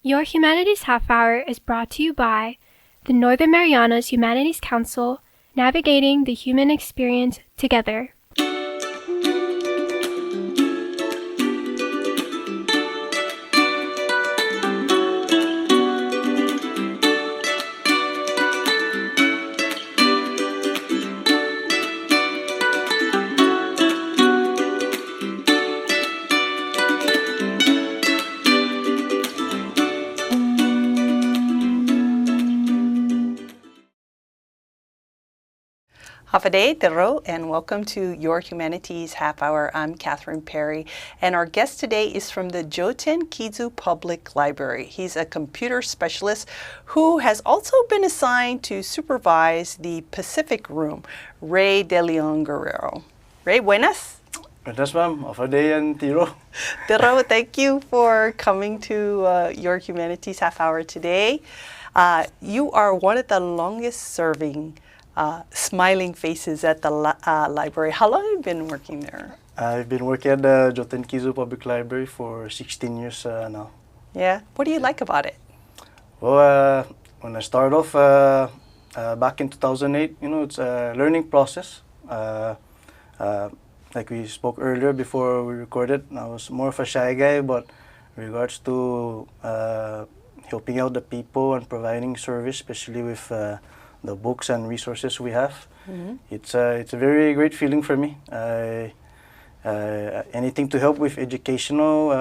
Your Humanities Half Hour is brought to you by the Northern Marianas Humanities Council, navigating the human experience together. Hafade Tero, and welcome to Your Humanities Half Hour. I'm Catherine Perry, and our guest today is from the Joeten-Kiyu Public Library. He's a computer specialist who has also been assigned to supervise the Pacific Room, Ray Deleon Guerrero. Ray, buenas. Buenas, ma'am. Hafade and Tiro. Tero, thank you for coming to Your Humanities Half Hour today. You are one of the longest serving smiling faces at the library. How long have you been working there? I've been working at the Joeten-Kiyu Public Library for 16 years now. Yeah? What do you like about it? Well, when I started off back in 2008, it's a learning process. Like we spoke earlier before we recorded, I was more of a shy guy, but in regards to helping out the people and providing service, especially with the books and resources we have. Mm-hmm. It's a very great feeling for me. Anything to help with educational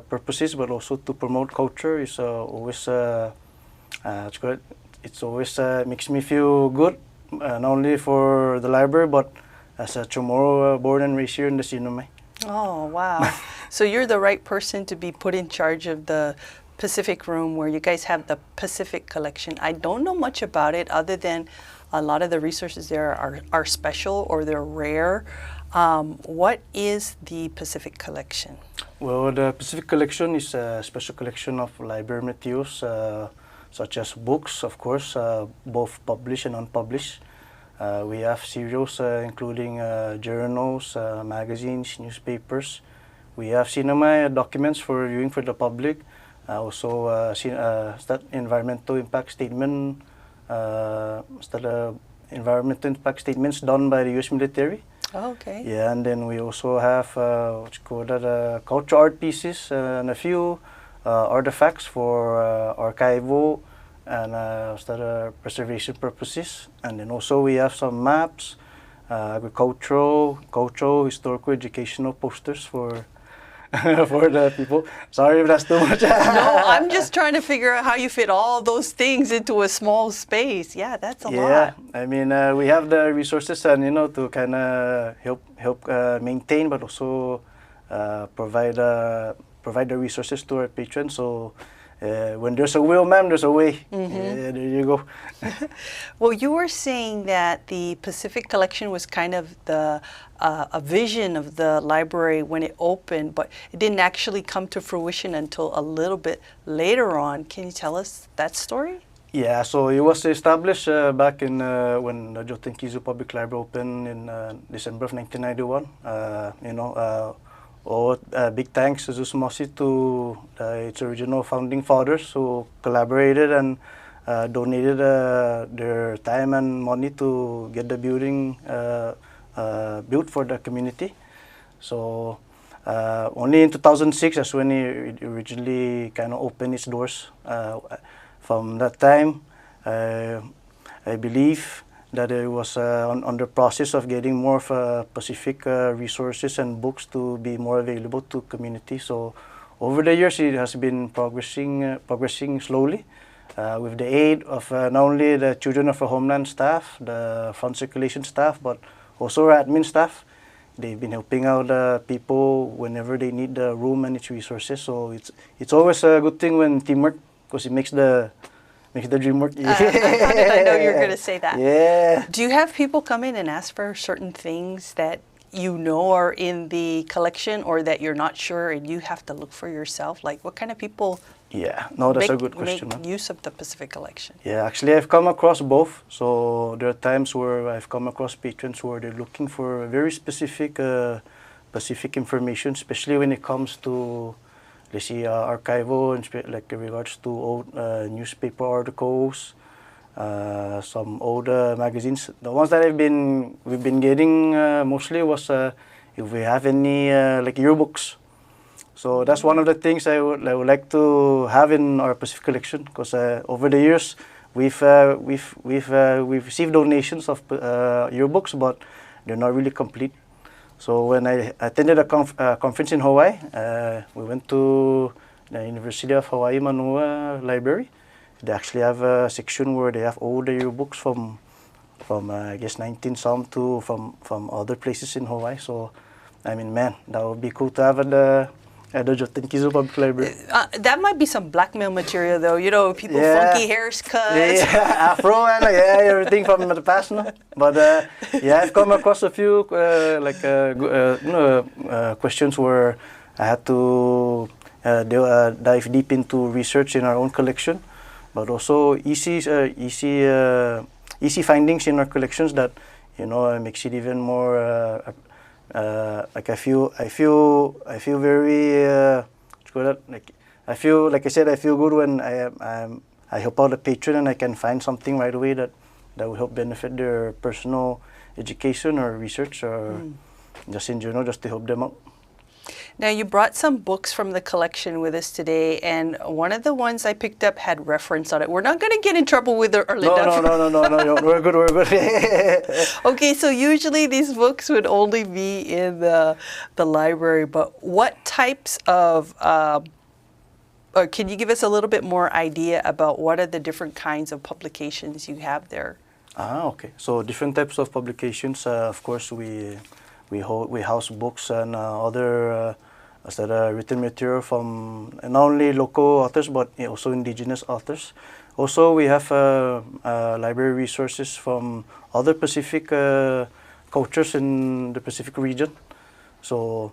purposes, but also to promote culture is always it's good. It's always makes me feel good, not only for the library, but as a Chamorro born and raised here in the Sinumay. Oh, wow. So you're the right person to be put in charge of the Pacific Room, where you guys have the Pacific Collection. I don't know much about it other than a lot of the resources there are special or they're rare. What is the Pacific Collection? Well, the Pacific Collection is a special collection of library materials, such as books, of course, both published and unpublished. We have serials including journals, magazines, newspapers. We have cinema documents for viewing for the public. Also, environmental impact statement, environmental impact statements done by the U.S. military. Oh, okay. Yeah, and then we also have culture art pieces and a few artifacts for archival and preservation purposes. And then also we have some maps, agricultural, cultural, historical, educational posters for for the people. Sorry if that's too much. No, I'm just trying to figure out how you fit all those things into a small space. Yeah, that's a lot. Yeah, I mean, we have the resources and to kind of help maintain, but also provide the resources to our patrons. So when there's a will, ma'am, there's a way. Mm-hmm. Yeah, there you go. Well, you were saying that the Pacific Collection was kind of a vision of the library when it opened, but it didn't actually come to fruition until a little bit later on. Can you tell us that story? Yeah, so it was established back in when the Joeten-Kiyu Public Library opened in December of 1991. Big thanks to Zusumasi to its original founding fathers who collaborated and donated their time and money to get the building built for the community. So only in 2006 that's when it originally kind of opened its doors. From that time, I believe that it was on the process of getting more of Pacific resources and books to be more available to community. So over the years, it has been progressing slowly with the aid of not only the Children of our Homeland staff, the front circulation staff, but also our admin staff. They've been helping out people whenever they need the room and its resources. So it's always a good thing when teamwork, because it makes the dream work. How did I know you were going to say that? Yeah. Do you have people come in and ask for certain things that you know are in the collection, or that you're not sure and you have to look for yourself? Like, what kind of people that's a good question. Make use of the Pacific Collection? Yeah, actually I've come across both. So there are times where I've come across patrons where they're looking for very specific Pacific information, especially when it comes to let's see, archival, like in regards to old newspaper articles, some old magazines. The ones that we've been getting mostly was if we have any like yearbooks. So that's one of the things I would like to have in our Pacific collection, because over the years we've received donations of yearbooks, but they're not really complete. So when I attended a conference in Hawaii, we went to the University of Hawaii Manoa Library. They actually have a section where they have all the yearbooks from I guess 19 some to from other places in Hawaii. So I mean, man, that would be cool to have at the Joeten-Kiyu Public Library. That might be some blackmail material, though. You know, people funky haircuts. Yeah, afro and everything from the past, no? But yeah, I've come across a few questions where I had to dive deep into research in our own collection, but also easy findings in our collections that makes it even more. Like I feel very like I feel, like I said, I feel good when I help out a patron and I can find something right away that will help benefit their personal education or research or just in general, just to help them out. Now, you brought some books from the collection with us today, and one of the ones I picked up had reference on it. We're not going to get in trouble with our Linda. No, we're good. Okay, so usually these books would only be in the library, but what types of, or can you give us a little bit more idea about what are the different kinds of publications you have there? Okay. So different types of publications. Of course, we house books and other written material from not only local authors but also indigenous authors. Also, we have library resources from other Pacific cultures in the Pacific region. So,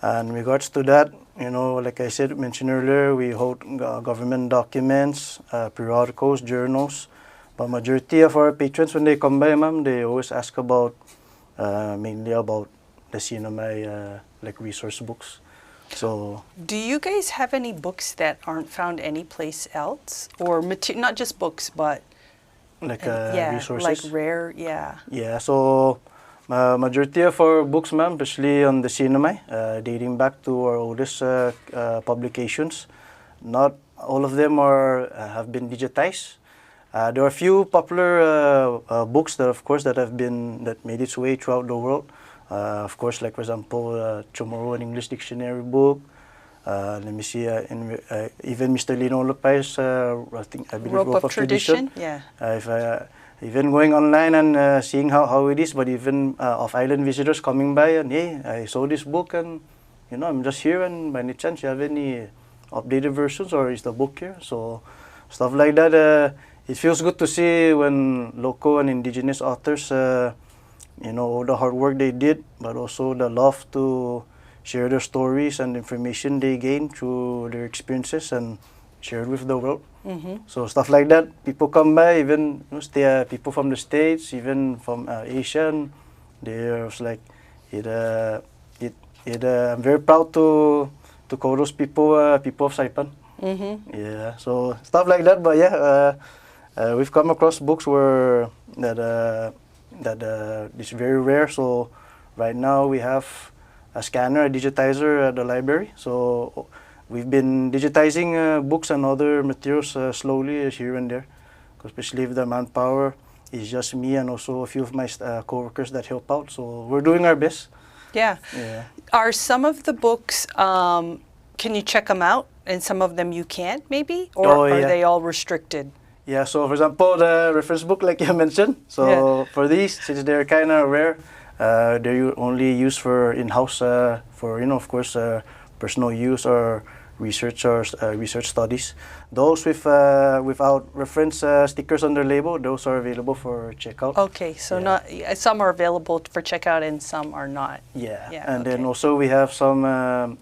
in regards to that, like I mentioned earlier, we hold government documents, periodicals, journals. But majority of our patrons, when they come by, ma'am, they always ask about mainly about the CNMI like resource books. So, do you guys have any books that aren't found anyplace else, or not just books, but like like resources? rare, Yeah. So, majority of our books, ma'am, especially on the CNMI, dating back to our oldest publications, not all of them have been digitized. There are a few popular books that, of course, that made its way throughout the world. Of course, like for example, Tomorrow, an English dictionary book. Let me see, even Mr. Lino Lopez, I believe Rope of Tradition. Yeah. Even going online and seeing how it is, but even off-island visitors coming by and, hey, I saw this book and, I'm just here, and by any chance you have any updated versions, or is the book here? So stuff like that. It feels good to see when local and indigenous authors, all the hard work they did, but also the love to share their stories and information they gain through their experiences and share it with the world. Mm-hmm. So stuff like that, people come by, even people from the States, even from Asia, and they're like, I'm very proud to call those people people of Saipan. Mm-hmm. Yeah, so stuff like that. But yeah, we've come across books where that is very rare. So right now we have a scanner, a digitizer at the library. So we've been digitizing books and other materials slowly here and there, especially if the manpower is just me and also a few of my co-workers that help out. So we're doing our best. Yeah. Are some of the books, can you check them out, and some of them you can't maybe? Or are they all restricted? Yeah, so for example, the reference book like you mentioned. So for these, since they're kind of rare, they're only used for in-house, for, of course, personal use or research studies. Those without reference stickers on their label, those are available for checkout. Okay, so not some are available for checkout and some are not. And then also we have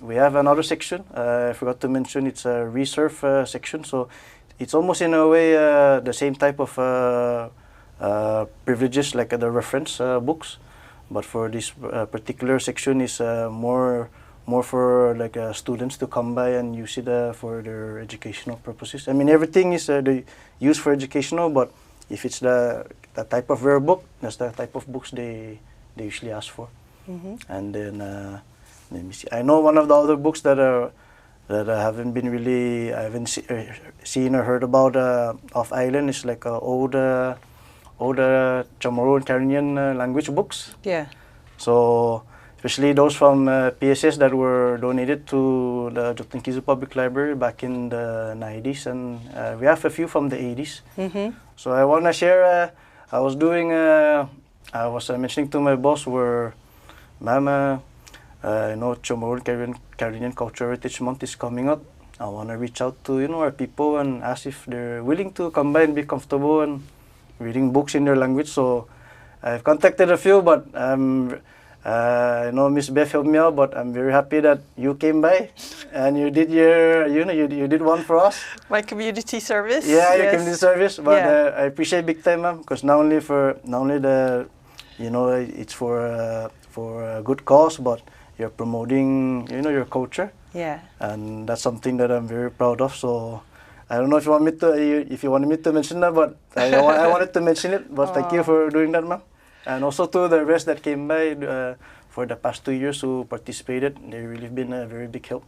we have another section. I forgot to mention, it's a reserve section. So it's almost in a way the same type of privileges like the reference books, but for this particular section is more more for like students to come by and use it for their educational purposes. I mean, everything is they use for educational, but if it's the type of rare book, that's the type of books they usually ask for. And then let me see. I know one of the other books that I haven't been really, I haven't seen or heard about off island is like old Chamorro and Caribbean language books. Yeah. So especially those from PSS that were donated to the Joeten-Kiyu Public Library back in the 90s, and we have a few from the 80s. So I want to share. I was mentioning to my boss where, ma'am, you know, Chamorro and Caribbean Cultural Heritage Month is coming up. I want to reach out to our people and ask if they're willing to come by and be comfortable and reading books in their language. So I've contacted a few, but I know Miss Beth helped me out, but I'm very happy that you came by and you did you did one for us. My community service. Yeah, your community service. But I appreciate big time, ma'am, because not only the, it's for a good cause, but you're promoting, your culture. Yeah. And that's something that I'm very proud of. So I don't know if you wanted me to mention that, but I wanted to mention it. But thank you for doing that, ma'am. And also to the rest that came by for the past 2 years who participated. They've really been a very big help.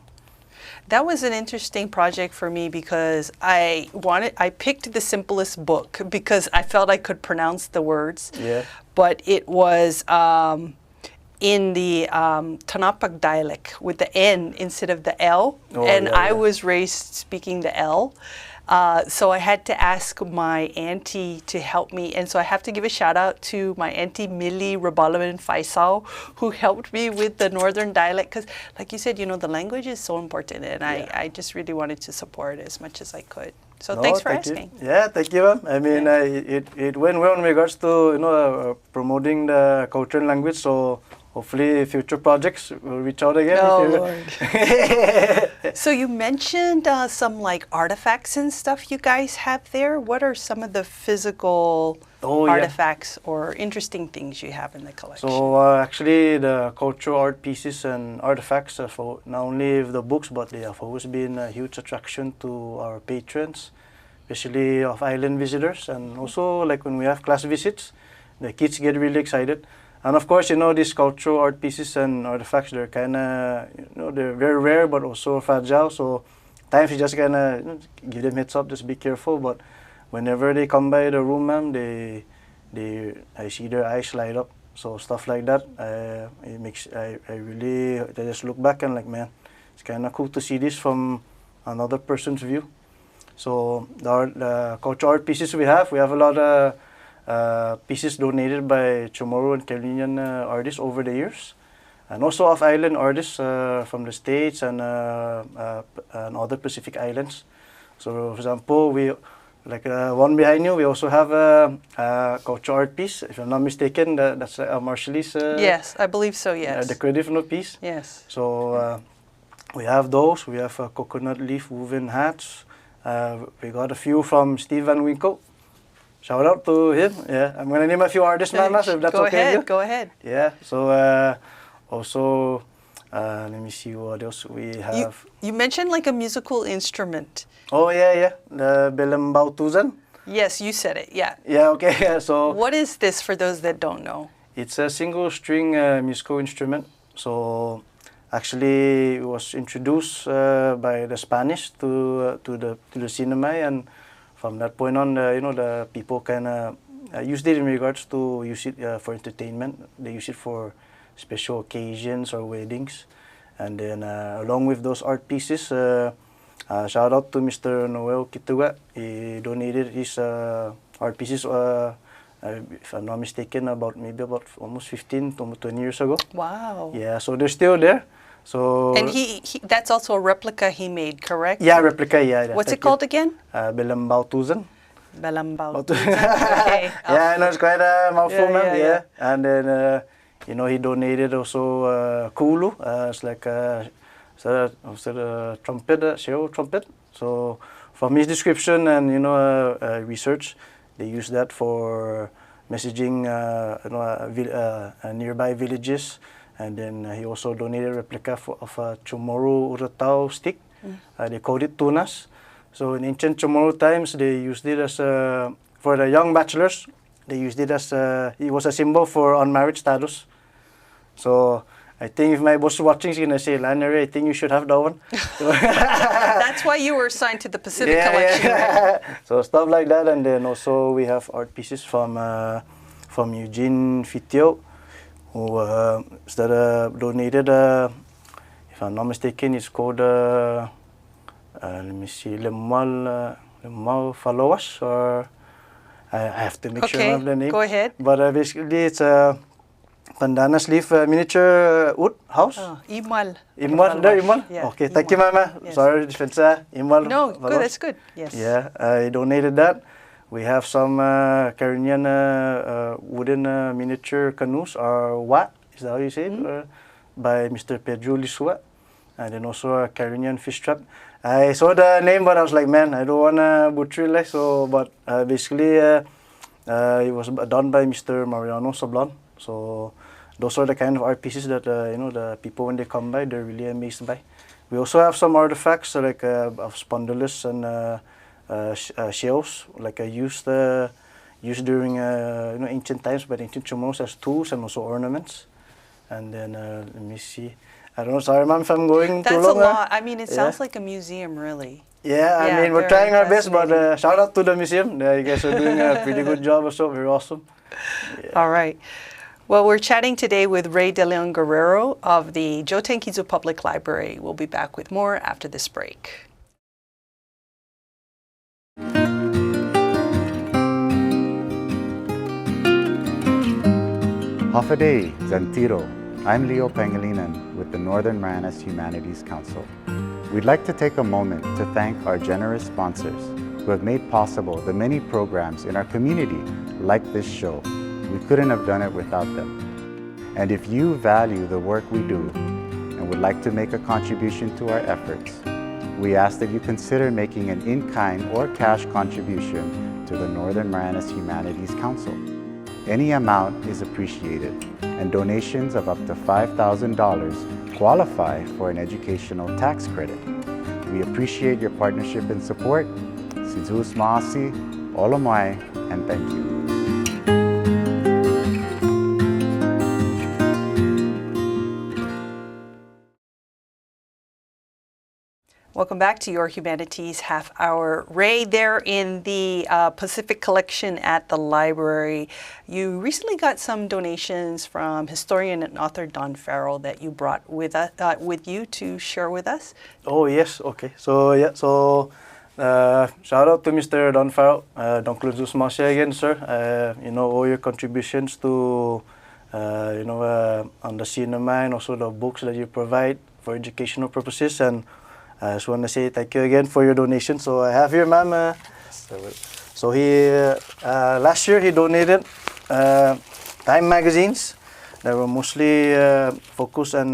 That was an interesting project for me because I picked the simplest book because I felt I could pronounce the words. Yeah. But it was in the Tanapak dialect with the N instead of the L. I was raised speaking the L. So I had to ask my auntie to help me. And so I have to give a shout out to my auntie Millie Rabalaman Faisal, who helped me with the northern dialect. Because like you said, the language is so important. And I just really wanted to support it as much as I could. So thanks for asking. Yeah, thank you, ma'am. I mean, it went well in regards to, promoting the culture and language. So hopefully future projects will reach out again. Oh, Lord. So you mentioned some like artifacts and stuff you guys have there. What are some of the physical artifacts or interesting things you have in the collection? So actually the cultural art pieces and artifacts are for not only the books, but they have always been a huge attraction to our patrons, especially of island visitors. And also like when we have class visits, the kids get really excited. And of course, these cultural art pieces and artifacts, they're kind of, they're very rare, but also fragile. So times you just kind of give them heads up, just be careful. But whenever they come by the room, ma'am, I see their eyes light up. So stuff like that, I just look back and like, man, it's kind of cool to see this from another person's view. So the cultural art pieces we have a lot of pieces donated by Chamorro and Caribbean artists over the years, and also off-island artists from the States and other Pacific islands. So, for example, one behind you, we also have a cultural art piece. If I'm not mistaken, that's Marshallese. Yes, I believe so. Yes. The creative piece. Yes. So we have those. We have coconut leaf woven hats. We got a few from Steve Van Winkle. Shout out to him. Yeah, I'm gonna name a few artists, man. If that's okay. Go ahead. Yeah. So also, let me see what else we have. You mentioned like a musical instrument. Oh yeah. The Belembau Tuzan. Yes, you said it. Yeah. Yeah. Okay. So. What is this for those that don't know? It's a single string musical instrument. So actually, it was introduced by the Spanish to the Sinamay, and from that point on, the people kind of used it in regards to use it for entertainment. They use it for special occasions or weddings. And then along with those art pieces, shout out to Mr. Noel Kituga. He donated his art pieces, if I'm not mistaken, about almost 15 to 20 years ago. Wow. Yeah, so they're still there. So and he that's also a replica he made, correct? Yeah, replica, yeah. What's it called again? Belembau Tuzan. Belembau Tuzan. Okay. Yeah, it's quite a mouthful, man. Yeah. And then, he donated also kulu. It's like a trumpet, shell trumpet. So from his description and, research, they use that for messaging nearby villages And then he also donated a replica of a Chamorro Uratao stick. They called it tunas. So in ancient Chamorro times, they used it as for the young bachelors. They used it as it was a symbol for unmarried status. So I think if my boss is watching, he's gonna say, Lannery, I think you should have that one. That's why you were assigned to the Pacific collection. Right? So stuff like that, and then also we have art pieces from Eugene Fitio, who donated. If I'm not mistaken, it's called let me see, Lemal Falowas, or I have to make sure of the name. Go ahead. But basically, it's a Pandana sleeve miniature wood house. Oh, Imal. Imal? Yeah, okay, thank you, Mama. Yes. Sorry, Dispensa. Imal. No, good, that's good. Yes. Yeah, I donated that. We have some Caribbean wooden miniature canoes, or what? Is that how you say it? By Mr. Pedro Lisua. And then also a Caribbean fish trap. I saw the name, but I was like, man, I don't want to butcher it. So, but basically, it was done by Mr. Mariano Sablon. So those are the kind of art pieces that the people, when they come by, they're really amazed by. We also have some artifacts like of spondylus and shells, like used during ancient times by the ancient Chamorros as tools and also ornaments. And then let me see. I don't know, sorry, Ma'am, if I'm going too long. That's a lot. I mean, it sounds like a museum, really. Yeah, I mean, we're trying our best, but shout out to the museum. You guys are doing a pretty good job also. Very awesome. Yeah. All right. Well, we're chatting today with Ray Deleon Guerrero of the Joeten-Kiyu Public Library. We'll be back with more after this break. Hafaday, Zantiro. I'm Leo Pangilinan with the Northern Marianas Humanities Council. We'd like to take a moment to thank our generous sponsors who have made possible the many programs in our community like this show. We couldn't have done it without them. And if you value the work we do and would like to make a contribution to our efforts, we ask that you consider making an in-kind or cash contribution to the Northern Marianas Humanities Council. Any amount is appreciated, and donations of up to $5,000 qualify for an educational tax credit. We appreciate your partnership and support. Sidus Maasi, Olomai, and thank you. Welcome back to Your Humanities Half Hour. Ray, there in the Pacific Collection at the library, you recently got some donations from historian and author Don Farrell that you brought with you to share with us. Oh, yes. Okay. So, yeah. So, shout out to Mr. Don Farrell. Don Claudius Masya again, sir. All your contributions to, on the cinema and also the books that you provide for educational purposes. And I just want to say thank you again for your donation. So I have here, ma'am. So he last year he donated Time magazines that were mostly focused on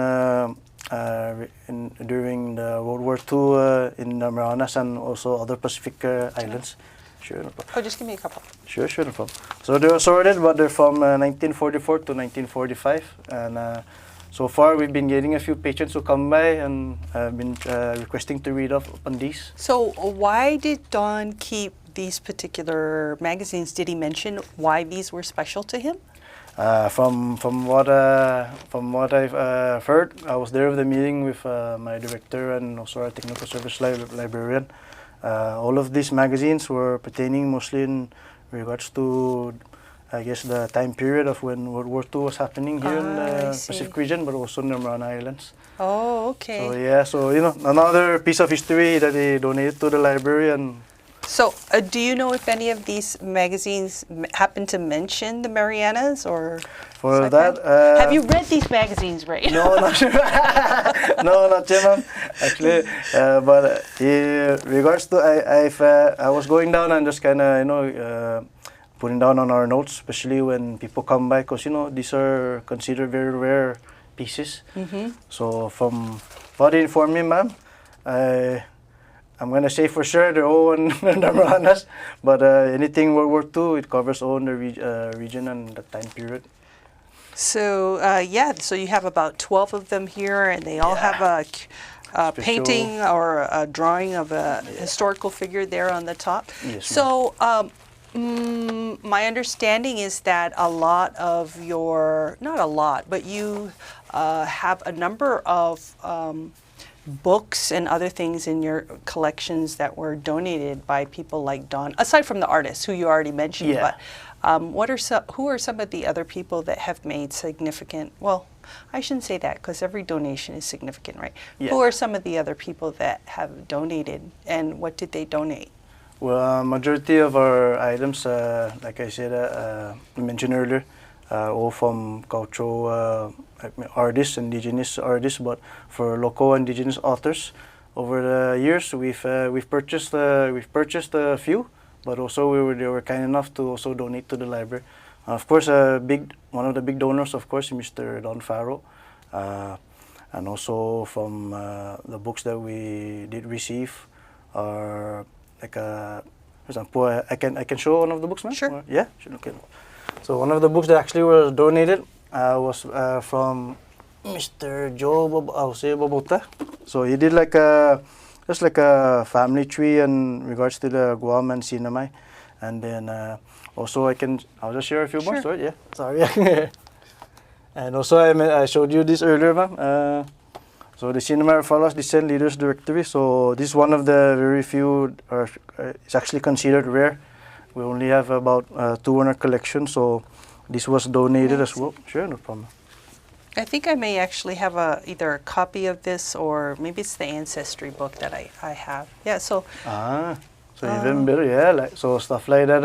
during the World War II in the Marianas and also other Pacific islands. Sure, no problem. Oh, just give me a couple. Sure, no problem. So they were sorted, but they're from 1944 to 1945, and so far, we've been getting a few patrons who come by and been requesting to read up on these. So why did Don keep these particular magazines? Did he mention why these were special to him? From what I've heard, I was there with the meeting with my director and also our technical service librarian. All of these magazines were pertaining mostly in regards to, I guess, the time period of when World War II was happening here in the Pacific region, but also in the Mariana Islands. Oh, okay. So yeah, so another piece of history that he donated to the library. And so, do you know if any of these magazines happen to mention the Marianas, or? For that, have you read these magazines, Ray? No, not sure. No, not yet, ma'am. Actually, but in regards to, I was going down and just kind of putting down on our notes, especially when people come by, because these are considered very rare pieces. Mm-hmm. So from what he informed me, ma'am, I'm gonna say for sure they're all in the Marianas, but anything World War II, it covers all in the region and the time period. So yeah, so you have about 12 of them here, and they all have a painting or a drawing of a historical figure there on the top. Yes, so my understanding is that a lot of your, not a lot, but you have a number of books and other things in your collections that were donated by people like Don, aside from the artists who you already mentioned. Yeah. But who are some of the other people that have made significant, well, I shouldn't say that because every donation is significant, right? Yeah. Who are some of the other people that have donated, and what did they donate? Well, majority of our items, like I said, mentioned earlier, all from cultural artists, indigenous artists, but for local indigenous authors. Over the years, we've purchased a few, but also they were kind enough to also donate to the library. Of course, one of the big donors, of course, Mr. Don Farrow, and also from the books that we did receive are like for example, I can show one of the books, ma'am? Sure. Yeah. Sure. Okay. So one of the books that actually was donated was from Mr. Joe Babota. So he did just like a family tree in regards to the Guam and Sinamay, and then also I'll just share a few more. Sure. Sorry, yeah. Sorry. And also I showed you this earlier, ma'am. So the Sinamay Falas Descent Leaders Directory. So this is one of the very few, or it's actually considered rare. We only have about 200 collections, so this was donated as well. Sure, no problem. I think I may actually have either a copy of this, or maybe it's the ancestry book that I have. Yeah, so. So even better, yeah. So stuff like that.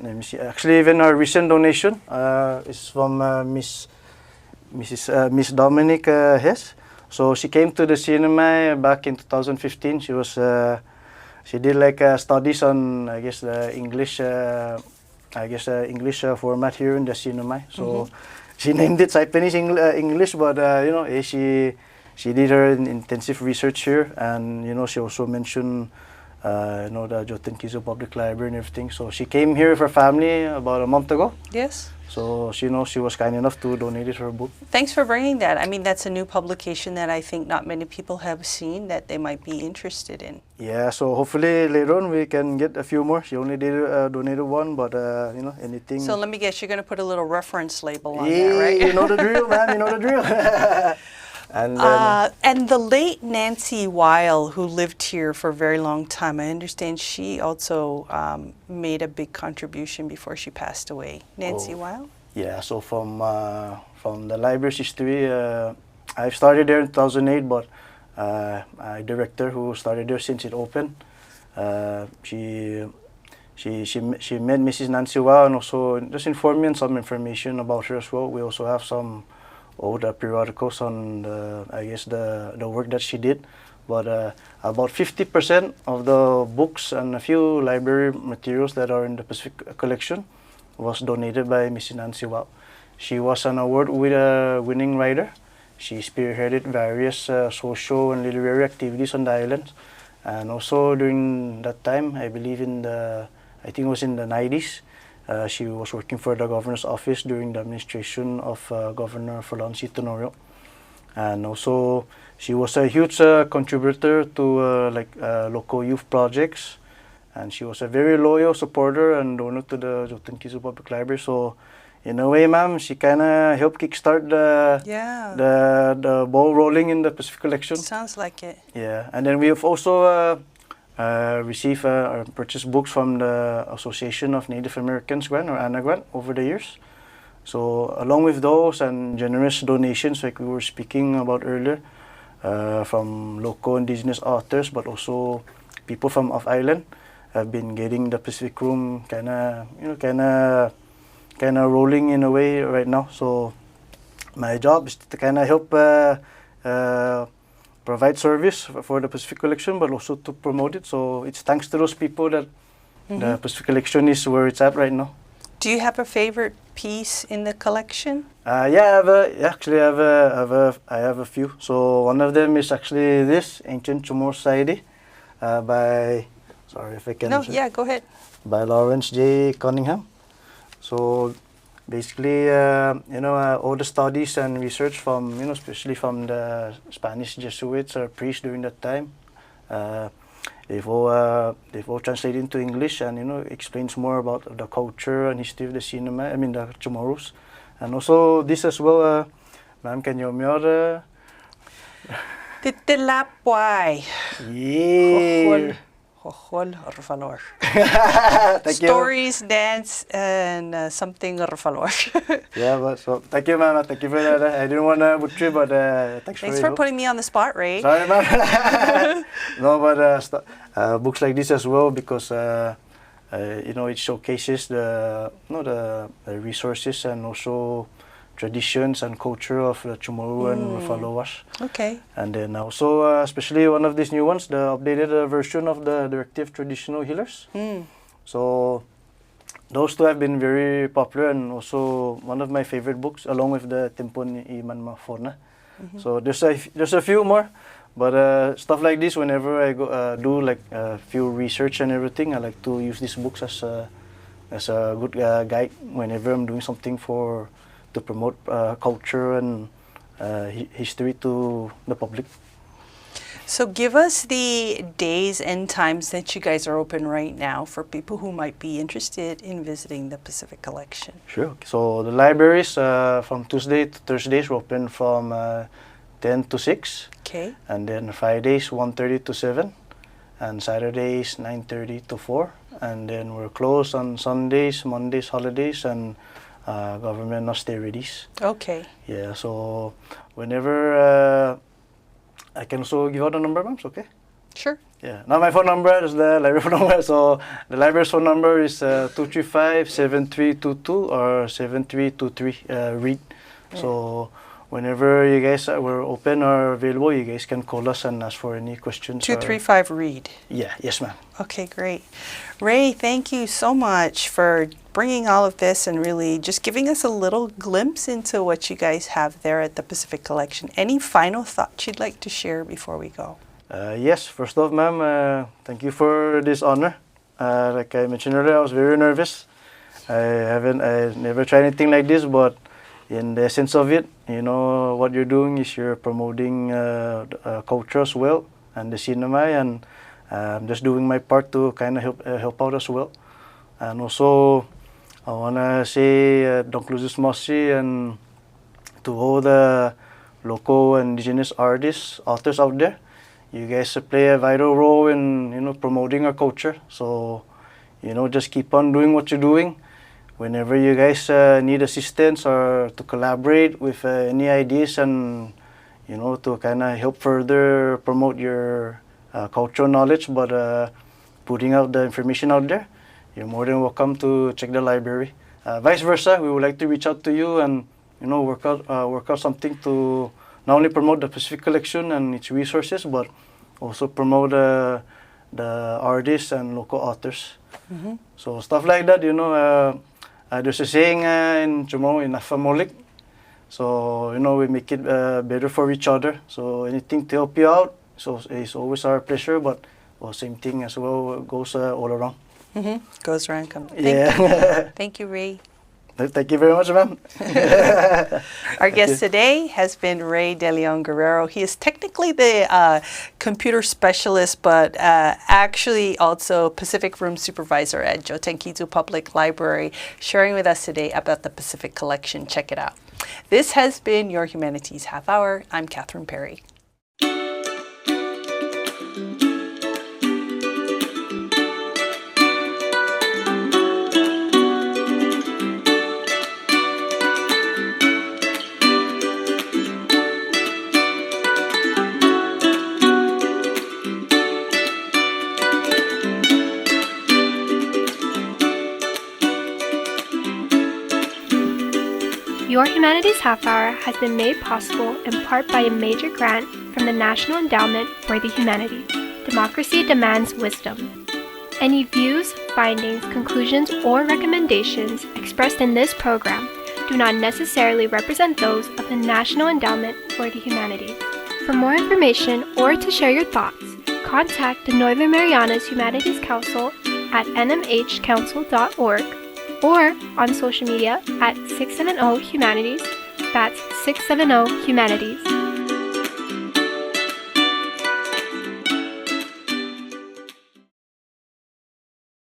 Let me see. Actually, even our recent donation is from Miss Dominic Hess. So she came to the Sinamay back in 2015. She did studies on the English English format here in the Sinamay. So she named it Saipanese English, but she did her intensive research here, and she also mentioned the Joeten-Kiyu Public Library and everything. So she came here with her family about a month ago. Yes. So she was kind enough to donate her book. Thanks for bringing that. I mean, that's a new publication that I think not many people have seen that they might be interested in. Yeah, so hopefully later on we can get a few more. She only did donated one, but anything. So let me guess, you're going to put a little reference label on yeah, that, right? You know the drill, man. You know the drill. And the late Nancy Weil, who lived here for a very long time, I understand she also made a big contribution before she passed away. Nancy Weil? Yeah, so from the library's history, I started there in 2008, but a director who started there since it opened. She met Mrs. Nancy Weil and also just informed me on some information about her as well. We also have some old periodicals on the work that she did, but about 50% of the books and a few library materials that are in the Pacific collection was donated by Mrs. Nancy Weil. She was an award-winning writer. She spearheaded various social and literary activities on the island, and also during that time, I believe I think it was in the 90s, she was working for the governor's office during the administration of Governor Forlonsi Tenorio. And also, she was a huge contributor to local youth projects, and she was a very loyal supporter and donor to the Joeten-Kiyu Public Library. So, in a way, ma'am, she kind of helped kickstart the ball rolling in the Pacific collection. Sounds like it. Yeah, and then we have also received or purchased books from the Association of Native Americans grant, or ANA grant, over the years. So along with those and generous donations like we were speaking about earlier, from local indigenous authors, but also people from off-island, have been getting the Pacific Room kind of rolling in a way right now. So my job is to kind of help provide service for the Pacific Collection, but also to promote it. So it's thanks to those people that the Pacific Collection is where it's at right now. Do you have a favorite piece in the collection? Yeah, I have a few. So one of them is actually this Ancient Chamorro Society by, sorry if I can. No, yeah, go ahead. By Lawrence J. Cunningham. So basically, all the studies and research from, especially from the Spanish Jesuits or priests during that time, they've all translated into English and, explains more about the culture and history of the cinema, the Chamorros. And also this as well, ma'am, can you remember? Titilapway. Yeah. Hohol Rufalor. Thank you. Stories, dance, and something Rufalor. Yeah, but so thank you, ma'am. Thank you for that. I didn't want to butcher, but Thanks for putting me on the spot, Ray. Sorry, ma'am. No, but books like this as well, because it showcases the resources and also traditions and culture of the Chamorro and followers. Okay. And then also, especially one of these new ones, the updated version of the Directive Traditional Healers. So those two have been very popular and also one of my favorite books, along with the Tempon y Manmafona. So there's a few more, but stuff like this, whenever I go do like a few research and everything, I like to use these books as a good guide whenever I'm doing something to promote culture and history to the public. So give us the days and times that you guys are open right now for people who might be interested in visiting the Pacific Collection. Sure. So the libraries from Tuesday to Thursdays are open from 10 to 6. Okay. And then Fridays 1:30 to 7. And Saturdays 9:30 to 4. And then we're closed on Sundays, Mondays, holidays, and government austerities. Okay. Yeah, so whenever I can also give out the number, ma'am, okay? Sure. Yeah, now my phone number is the library phone number. So the library's phone number is 235-7322 or 7323 read. So whenever you guys were open or available, you guys can call us and ask for any questions. 235 read. Yeah, yes, ma'am. Okay, great. Ray, thank you so much for bringing all of this and really just giving us a little glimpse into what you guys have there at the Pacific Collection. Any final thoughts you'd like to share before we go? Yes, first off, ma'am, thank you for this honor. Like I mentioned earlier, I was very nervous. I never tried anything like this, but in the essence of it, what you're doing is you're promoting culture as well and the cinema, and I'm just doing my part to kind of help out as well. And also, I want to say don't lose this mercy and to all the local and indigenous artists, authors out there. You guys play a vital role in promoting our culture. So, just keep on doing what you're doing. Whenever you guys need assistance or to collaborate with any ideas and to kind of help further promote your cultural knowledge, but putting out the information out there, you're more than welcome to check the library. Vice versa, we would like to reach out to you and work out something to not only promote the Pacific Collection and its resources, but also promote the artists and local authors. So stuff like that, there's a saying in Chamorro, in Afamolik. So we make it better for each other. So anything to help you out, so it's always our pleasure. But same thing as well goes all around. Goes around, comes. Thank you, Ray. Thank you very much, ma'am. Our guest today has been Ray Deleon Guerrero. He is technically the computer specialist, but actually also Pacific Room Supervisor at Joeten-Kiyu Public Library, sharing with us today about the Pacific Collection. Check it out. This has been your Humanities Half Hour. I'm Catherine Perry. Your Humanities Half Hour has been made possible in part by a major grant from the National Endowment for the Humanities. Democracy demands wisdom. Any views, findings, conclusions, or recommendations expressed in this program do not necessarily represent those of the National Endowment for the Humanities. For more information or to share your thoughts, contact the Northern Marianas Humanities Council at nmhcouncil.org or on social media at 670 Humanities. That's 670 Humanities.